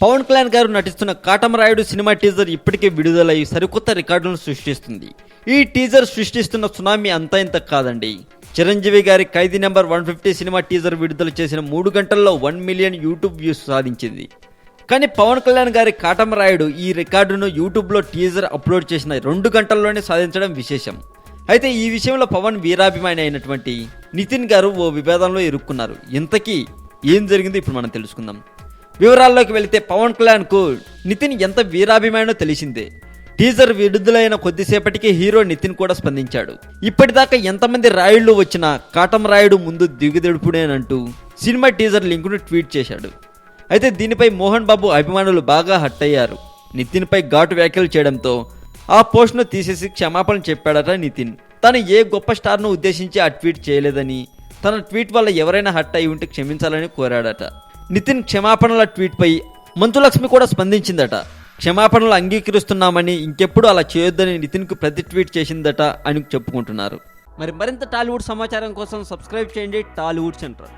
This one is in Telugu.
పవన్ కళ్యాణ్ గారు నటిస్తున్న కాటమరాయుడు సినిమా టీజర్ ఇప్పటికే విడుదలై సరికొత్త రికార్డులను సృష్టిస్తుంది. ఈ టీజర్ సృష్టిస్తున్న సునామీ అంతా ఇంత కాదండి. చిరంజీవి గారి ఖైదీ నెంబర్ 150 సినిమా టీజర్ విడుదల చేసిన 3 గంటల్లో 1 మిలియన్ యూట్యూబ్ వ్యూస్ సాధించింది. కానీ పవన్ కళ్యాణ్ గారి కాటమరాయుడు ఈ రికార్డును యూట్యూబ్లో టీజర్ అప్లోడ్ చేసిన 2 గంటల్లోనే సాధించడం విశేషం. అయితే ఈ విషయంలో పవన్ వీరాభిమాని అయినటువంటి నితిన్ గారు ఓ వివాదంలో ఇరుక్కున్నారు. ఇంతకీ ఏం జరిగిందో ఇప్పుడు మనం తెలుసుకుందాం. వివరాల్లోకి వెళితే పవన్ కళ్యాణ్కు నితిన్ ఎంత వీరాభిమానో తెలిసిందే. టీజర్ విడుదలైన కొద్దిసేపటికి హీరో నితిన్ కూడా స్పందించాడు. ఇప్పటిదాకా ఎంతమంది రాయుళ్లు వచ్చినా కాటమరాయుడు ముందు దిగుదెడుపుడేనంటూ సినిమా టీజర్ లింకును ట్వీట్ చేశాడు. అయితే దీనిపై మోహన్ బాబు అభిమానులు బాగా హట్ అయ్యారు. నితిన్ పై ఘాటు వ్యాఖ్యలు చేయడంతో ఆ పోస్ట్ను తీసేసి క్షమాపణ చెప్పాడట నితిన్. తను ఏ గొప్ప స్టార్ను ఉద్దేశించి ఆ ట్వీట్ చేయలేదని, తన ట్వీట్ వల్ల ఎవరైనా హట్ అయి ఉంటే క్షమించాలని కోరాడట. నితిన్ క్షమాపణల ట్వీట్పై మంచులక్ష్మి కూడా స్పందించిందట. క్షమాపణలు అంగీకరిస్తున్నామని, ఇంకెప్పుడు అలా చేయొద్దని నితిన్కు ప్రతి ట్వీట్ చేసిందట అని చెప్పుకుంటున్నారు. మరింత టాలీవుడ్ సమాచారం కోసం సబ్స్క్రైబ్ చేయండి టాలీవుడ్ సెంటర్.